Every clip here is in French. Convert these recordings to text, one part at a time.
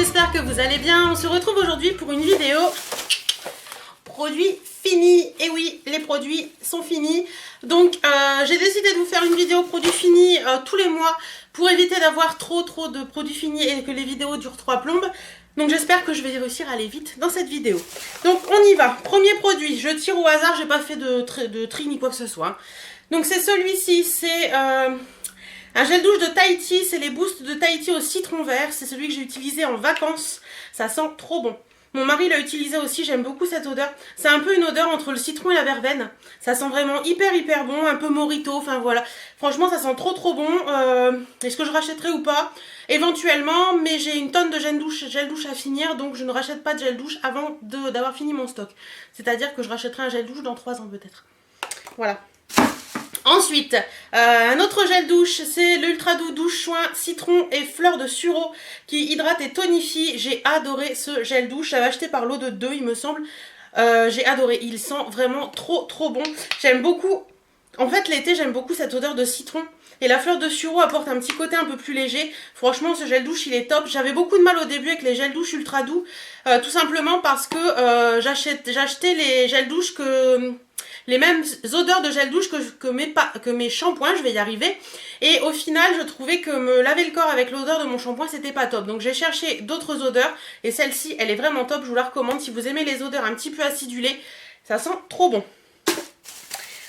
j'espère que vous allez bien. On se retrouve aujourd'hui pour une vidéo produits finis. Et oui, les produits sont finis. Donc j'ai décidé de vous faire une vidéo produits finis tous les mois pour éviter d'avoir trop de produits finis et que les vidéos durent 3 plombes. Donc j'espère que je vais réussir à aller vite dans cette vidéo. Donc on y va. Premier produit, je tire au hasard, j'ai pas fait de tri ni quoi que ce soit. Donc c'est celui-ci, c'est un gel douche de Tahiti, c'est les boosts de Tahiti au citron vert. C'est celui que j'ai utilisé en vacances, ça sent trop bon. Mon mari l'a utilisé aussi, j'aime beaucoup cette odeur. C'est un peu une odeur entre le citron et la verveine. Ça sent vraiment hyper bon, un peu mojito, enfin voilà. Franchement, ça sent trop bon. Est-ce que je rachèterai ou pas? Éventuellement, mais j'ai une tonne de gel douche à finir, donc je ne rachète pas de gel douche avant d'avoir fini mon stock. C'est-à-dire que je rachèterai un gel douche dans 3 ans peut-être. Voilà. Ensuite, un autre gel douche, c'est l'Ultra Doux Douche Soin Citron et Fleur de Sureau qui hydrate et tonifie. J'ai adoré ce gel douche, j'avais acheté par lot de 2 il me semble. J'ai adoré, il sent vraiment trop bon. J'aime beaucoup, en fait l'été j'aime beaucoup cette odeur de citron. Et la fleur de sureau apporte un petit côté un peu plus léger. Franchement, ce gel douche, il est top. J'avais beaucoup de mal au début avec les gels douche ultra doux. Tout simplement parce que j'achetais les gels douche les mêmes odeurs de gel douche que mes shampoings, je vais y arriver. Et au final, je trouvais que me laver le corps avec l'odeur de mon shampoing, c'était pas top. Donc j'ai cherché d'autres odeurs. Et celle-ci, elle est vraiment top. Je vous la recommande. Si vous aimez les odeurs un petit peu acidulées, ça sent trop bon.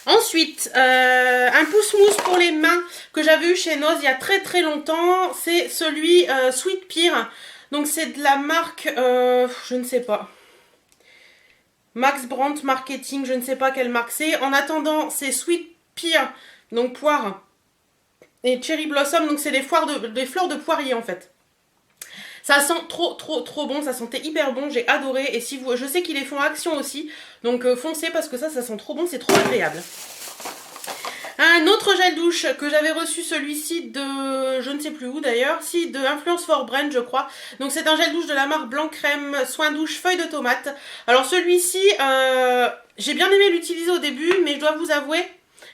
Ensuite, un pousse-mousse pour les mains que j'avais eu chez Noz il y a très longtemps. C'est celui Sweet Pear. Donc c'est de la marque, je ne sais pas. Max Brandt Marketing, je ne sais pas quelle marque c'est. En attendant, c'est Sweet Pear, donc poire. Et Cherry Blossom, donc c'est des fleurs de poirier en fait. Ça sent trop bon, ça sentait hyper bon, j'ai adoré. Et si vous, je sais qu'ils les font à Action aussi, donc foncez parce que ça sent trop bon, c'est trop agréable. Un autre gel douche que j'avais reçu, celui-ci de, je ne sais plus où d'ailleurs, si de Influence for Brand je crois. Donc c'est un gel douche de la marque Blanc Crème Soin Douche Feuille de Tomate. Alors celui-ci, j'ai bien aimé l'utiliser au début, mais je dois vous avouer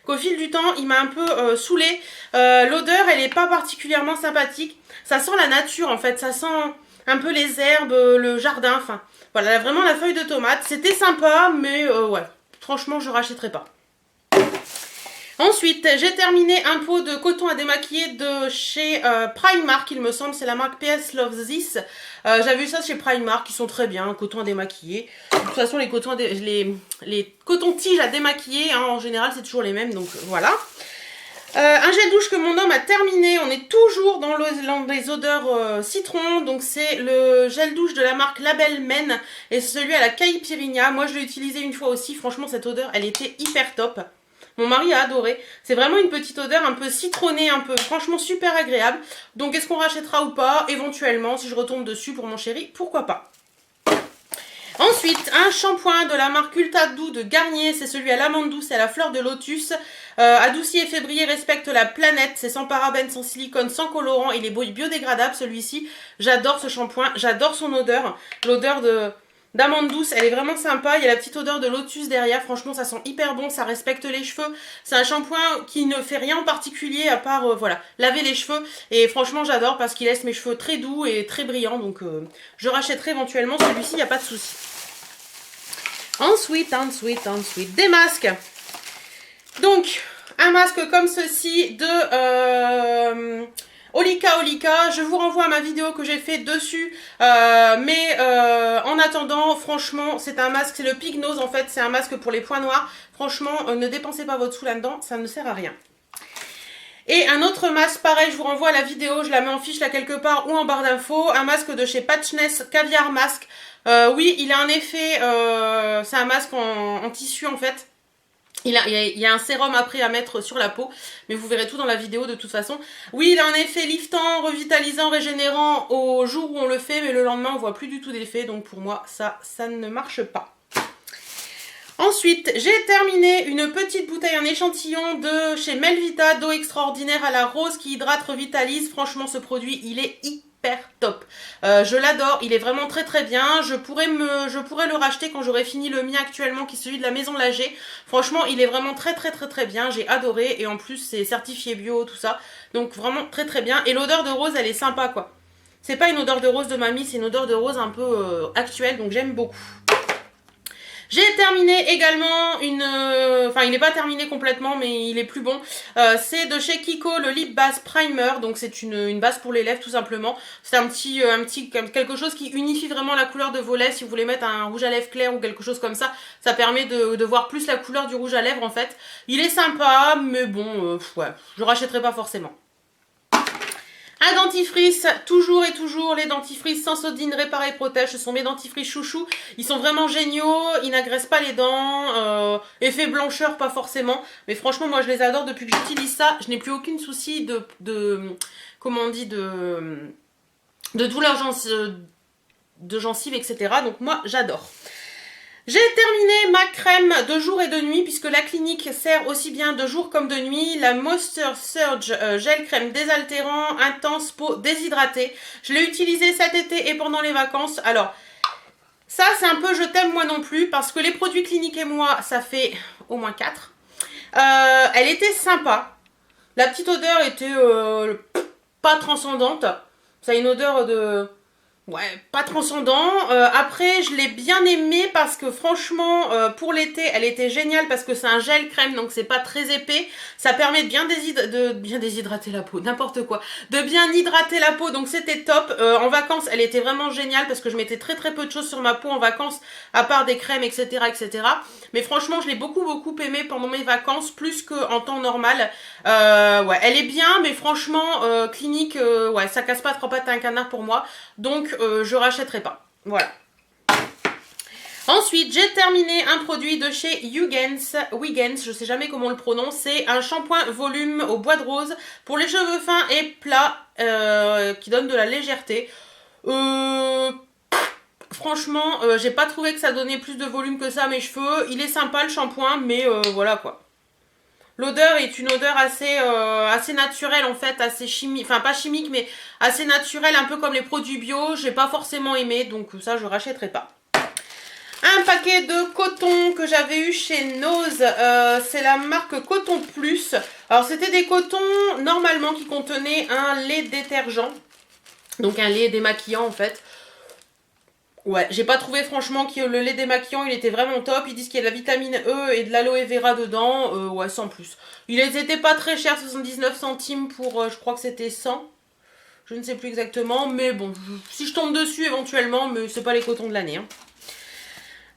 qu'au fil du temps, il m'a un peu saoulée. L'odeur, elle n'est pas particulièrement sympathique. Ça sent la nature en fait, ça sent un peu les herbes, le jardin, enfin voilà, vraiment la feuille de tomate. C'était sympa, mais ouais, franchement, je rachèterai pas. Ensuite, j'ai terminé un pot de coton à démaquiller de chez Primark, il me semble, c'est la marque PS Love This. J'avais vu ça chez Primark, ils sont très bien, coton à démaquiller. De toute façon, les cotons-tiges à démaquiller, hein, en général, c'est toujours les mêmes, donc voilà. Un gel douche que mon homme a terminé, on est toujours dans les odeurs citron, donc c'est le gel douche de la marque Label Men et c'est celui à la caipirinha. Moi, je l'ai utilisé une fois aussi, franchement, cette odeur, elle était hyper top. Mon mari a adoré. C'est vraiment une petite odeur un peu citronnée, un peu franchement super agréable. Donc est-ce qu'on rachètera ou pas? Éventuellement, si je retombe dessus pour mon chéri, pourquoi pas. Ensuite, un shampoing de la marque Ultra Doux de Garnier. C'est celui à l'amande douce et à la fleur de lotus. Adouci et février, respecte la planète. C'est sans parabènes, sans silicone, sans colorant. Il est biodégradable celui-ci. J'adore ce shampoing. J'adore son odeur. L'odeur d'amande douce, elle est vraiment sympa. Il y a la petite odeur de lotus derrière. Franchement, ça sent hyper bon. Ça respecte les cheveux. C'est un shampoing qui ne fait rien en particulier à part, voilà, laver les cheveux. Et franchement, j'adore parce qu'il laisse mes cheveux très doux et très brillants. Donc, je rachèterai éventuellement celui-ci. Il n'y a pas de souci. Ensuite, des masques. Donc, un masque comme ceci de Olika. Je vous renvoie à ma vidéo que j'ai fait dessus. En attendant, franchement, c'est un masque, c'est le Pig Nose en fait. C'est un masque pour les points noirs. Franchement, ne dépensez pas votre sou là-dedans, ça ne sert à rien. Et un autre masque, pareil, je vous renvoie à la vidéo, je la mets en fiche là quelque part ou en barre d'infos. Un masque de chez Patchness Caviar Mask. Oui, il a un effet, c'est un masque en tissu en fait. Il y a un sérum après à mettre sur la peau, mais vous verrez tout dans la vidéo de toute façon. Oui, il a un effet liftant, revitalisant, régénérant au jour où on le fait, mais le lendemain on voit plus du tout d'effet, donc pour moi ça ne marche pas. Ensuite, j'ai terminé une petite bouteille, un échantillon de chez Melvita d'eau extraordinaire à la rose qui hydrate, revitalise. Franchement, ce produit, il est hyper top. Je l'adore, il est vraiment très bien. Je pourrais le racheter quand j'aurai fini le mien actuellement qui est celui de la Maison Lager. Franchement, il est vraiment très bien. J'ai adoré et en plus, c'est certifié bio, tout ça. Donc vraiment très bien. Et l'odeur de rose, elle est sympa quoi. C'est pas une odeur de rose de mamie, c'est une odeur de rose un peu actuelle, donc j'aime beaucoup. J'ai terminé également une... Enfin, il n'est pas terminé complètement, mais il est plus bon. C'est de chez Kiko, le Lip Base Primer. Donc, c'est une base pour les lèvres, tout simplement. C'est un petit quelque chose qui unifie vraiment la couleur de vos lèvres. Si vous voulez mettre un rouge à lèvres clair ou quelque chose comme ça, ça permet de voir plus la couleur du rouge à lèvres, en fait. Il est sympa, mais bon, ouais, je rachèterai pas forcément. Un dentifrice, toujours et toujours, les dentifrices Sensodyne Répare et Protège, ce sont mes dentifrices chouchous, ils sont vraiment géniaux, ils n'agressent pas les dents, effet blancheur pas forcément, mais franchement moi je les adore depuis que j'utilise ça, je n'ai plus aucun souci comment on dit, de douleur de gencive, etc. Donc moi j'adore. J'ai terminé ma crème de jour et de nuit puisque la clinique sert aussi bien de jour comme de nuit. La Moisture Surge gel crème désaltérant intense peau déshydratée. Je l'ai utilisée cet été et pendant les vacances. Alors, ça c'est un peu je t'aime moi non plus parce que les produits cliniques et moi, ça fait au moins 4. Elle était sympa. La petite odeur était pas transcendante. Ça a une odeur de... Ouais, pas transcendant. Après, je l'ai bien aimé parce que franchement, pour l'été, elle était géniale parce que c'est un gel crème, donc c'est pas très épais. Ça permet de bien déshydrater la peau, n'importe quoi. De bien hydrater la peau, donc c'était top. En vacances, elle était vraiment géniale parce que je mettais très peu de choses sur ma peau en vacances, à part des crèmes, etc., etc. Mais franchement, je l'ai beaucoup aimé pendant mes vacances, plus qu'en temps normal. Ouais, elle est bien, mais franchement, clinique, ouais, ça casse pas trois pattes à un canard pour moi. Donc, je rachèterai pas. Voilà. Ensuite, j'ai terminé un produit de chez Huygens, je sais jamais comment on le prononce. C'est un shampoing volume au bois de rose pour les cheveux fins et plats qui donne de la légèreté. Franchement, j'ai pas trouvé que ça donnait plus de volume que ça à mes cheveux. Il est sympa le shampoing, mais voilà quoi. L'odeur est une odeur assez naturelle en fait, assez chimique, enfin pas chimique mais assez naturelle, un peu comme les produits bio. J'ai pas forcément aimé, donc ça je rachèterai pas. Un paquet de coton que j'avais eu chez Nose, c'est la marque Coton Plus. Alors c'était des cotons normalement qui contenaient un lait détergent, donc un lait démaquillant en fait. Ouais, j'ai pas trouvé franchement que le lait démaquillant il était vraiment top. Ils disent qu'il y a de la vitamine E et de l'aloe vera dedans. Ouais, sans plus. Ils étaient pas très chers, 79 centimes pour, je crois que c'était 100. Je ne sais plus exactement, mais bon, si je tombe dessus éventuellement, mais c'est pas les cotons de l'année. Hein.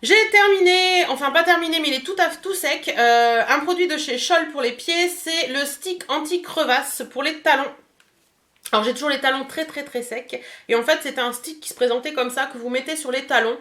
J'ai terminé, enfin pas terminé, mais il est tout sec. Un produit de chez Scholl pour les pieds, c'est le stick anti-crevasse pour les talons. Alors j'ai toujours les talons très secs. Et en fait c'était un stick qui se présentait comme ça, que vous mettez sur les talons.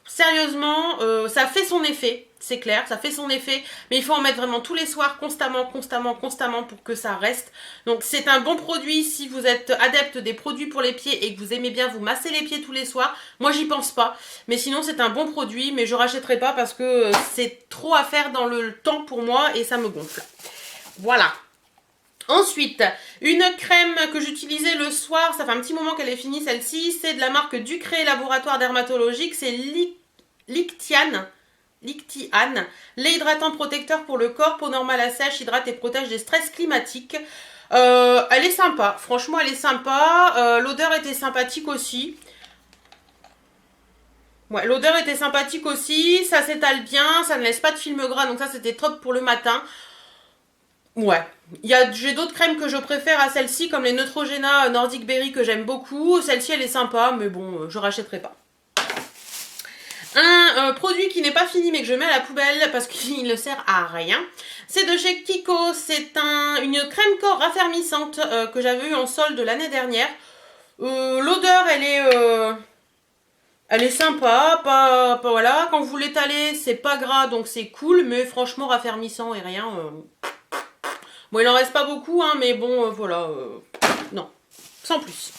Sérieusement, ça fait son effet, c'est clair, ça fait son effet. Mais il faut en mettre vraiment tous les soirs, constamment pour que ça reste. Donc c'est un bon produit si vous êtes adepte des produits pour les pieds et que vous aimez bien vous masser les pieds tous les soirs. Moi j'y pense pas, mais sinon c'est un bon produit, mais je rachèterai pas parce que c'est trop à faire dans le temps pour moi et ça me gonfle. Voilà. Ensuite, une crème que j'utilisais le soir, ça fait un petit moment qu'elle est finie celle-ci, c'est de la marque Ducré Laboratoire Dermatologique, c'est Lictiane, lait hydratant protecteur pour le corps, peau normale à sèche, hydrate et protège des stress climatiques. Elle est sympa, franchement elle est sympa, l'odeur était sympathique aussi. Ouais, l'odeur était sympathique aussi, ça s'étale bien, ça ne laisse pas de film gras, donc ça c'était top pour le matin. Ouais, j'ai d'autres crèmes que je préfère à celle-ci, comme les Neutrogena Nordic Berry que j'aime beaucoup. Celle-ci elle est sympa, mais bon, je rachèterai pas. Un produit qui n'est pas fini mais que je mets à la poubelle parce qu'il ne sert à rien. C'est de chez Kiko, c'est une crème corps raffermissante que j'avais eu en solde l'année dernière. L'odeur elle est sympa, pas voilà. Quand vous l'étalez c'est pas gras donc c'est cool, mais franchement raffermissant et rien... Bon, il en reste pas beaucoup, hein, mais bon, voilà, non, sans plus.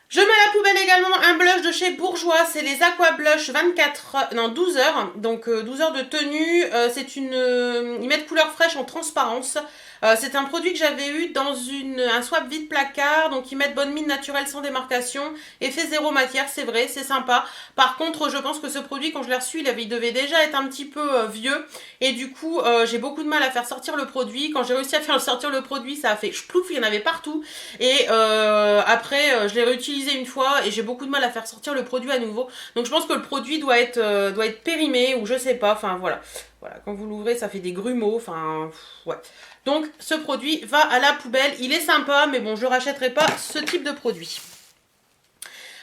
Je mets à la poubelle également un blush de chez Bourjois, c'est les Aqua Blush 12 heures, donc 12 heures de tenue, ils mettent couleur fraîche en transparence. C'est un produit que j'avais eu dans un swap vide placard. Donc ils mettent bonne mine naturelle sans démarcation. Effet zéro matière, c'est vrai, c'est sympa. Par contre, je pense que ce produit, quand je l'ai reçu, il devait déjà être un petit peu vieux. Et du coup, j'ai beaucoup de mal à faire sortir le produit. Quand j'ai réussi à faire sortir le produit, ça a fait chplouf, il y en avait partout. Et après, je l'ai réutilisé une fois et j'ai beaucoup de mal à faire sortir le produit à nouveau. Donc je pense que le produit doit être périmé ou je sais pas. Enfin voilà. Voilà, quand vous l'ouvrez, ça fait des grumeaux. Enfin, ouais. Donc, ce produit va à la poubelle. Il est sympa, mais bon, je rachèterai pas ce type de produit.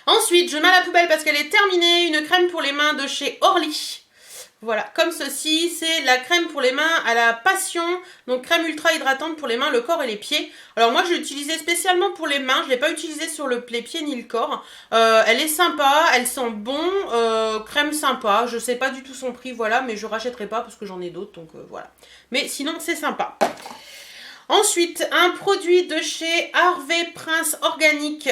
Ensuite, je mets à la poubelle parce qu'elle est terminée. Une crème pour les mains de chez Orly. Voilà, comme ceci, c'est la crème pour les mains à la passion, donc crème ultra hydratante pour les mains, le corps et les pieds. Alors moi, je l'ai utilisée spécialement pour les mains, je ne l'ai pas utilisée sur les pieds ni le corps. Elle est sympa, elle sent bon, crème sympa, je ne sais pas du tout son prix, voilà, mais je ne rachèterai pas parce que j'en ai d'autres, donc voilà. Mais sinon, c'est sympa. Ensuite, un produit de chez Harvey Prince Organique.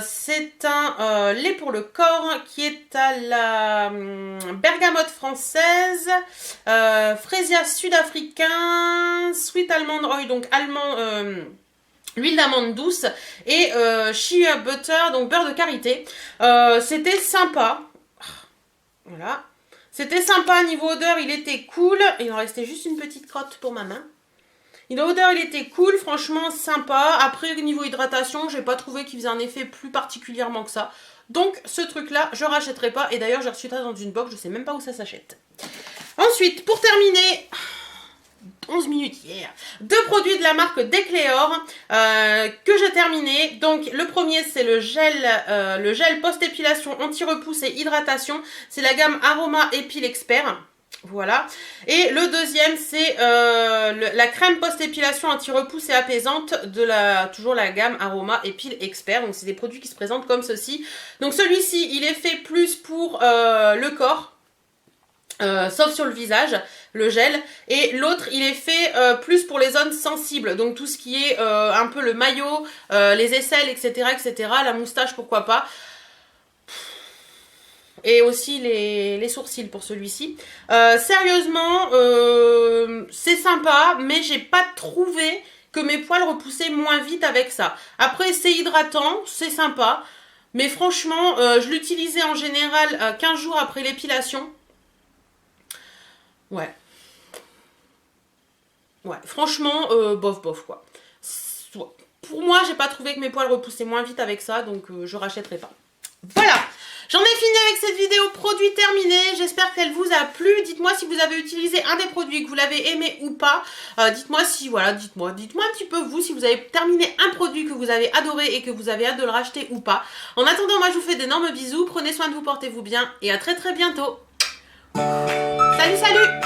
C'est un lait pour le corps qui est à la bergamote française, fraisia sud-africain, sweet almond oil, donc l'huile d'amande douce et shea butter, donc beurre de karité. C'était sympa. Voilà. C'était sympa, niveau odeur, il était cool. Il en restait juste une petite crotte pour ma main. L'odeur, il était cool, franchement sympa. Après, niveau hydratation, j'ai pas trouvé qu'il faisait un effet plus particulièrement que ça. Donc, ce truc-là, je rachèterai pas. Et d'ailleurs, j'ai reçu ça dans une box, je sais même pas où ça s'achète. Ensuite, pour terminer, 11 minutes hier, deux produits de la marque Decléor que j'ai terminé. Donc, le premier, c'est le gel post-épilation anti-repousse et hydratation. C'est la gamme Aroma Épile Expert. Voilà. Et le deuxième, c'est la crème post-épilation anti-repousse et apaisante de toujours la gamme Aroma Épile Expert. Donc, c'est des produits qui se présentent comme ceci. Donc, celui-ci, il est fait plus pour le corps. Sauf sur le visage, le gel. Et l'autre, il est fait plus pour les zones sensibles. Donc, tout ce qui est un peu le maillot, les aisselles, etc., etc. La moustache, pourquoi pas. Et aussi les sourcils pour celui-ci. Sérieusement, c'est sympa, mais j'ai pas trouvé que mes poils repoussaient moins vite avec ça. Après, c'est hydratant, c'est sympa. Mais franchement, je l'utilisais en général 15 jours après l'épilation. Ouais. Ouais, franchement, bof bof quoi. Pour moi, j'ai pas trouvé que mes poils repoussaient moins vite avec ça, donc je rachèterai pas. Voilà! J'en ai fini avec cette vidéo produit terminé. J'espère qu'elle vous a plu. Dites-moi si vous avez utilisé un des produits, que vous l'avez aimé ou pas. Dites-moi si, voilà, dites-moi un petit peu vous, si vous avez terminé un produit que vous avez adoré et que vous avez hâte de le racheter ou pas. En attendant, moi je vous fais d'énormes bisous. Prenez soin de vous, portez-vous bien et à très très bientôt. Salut, salut!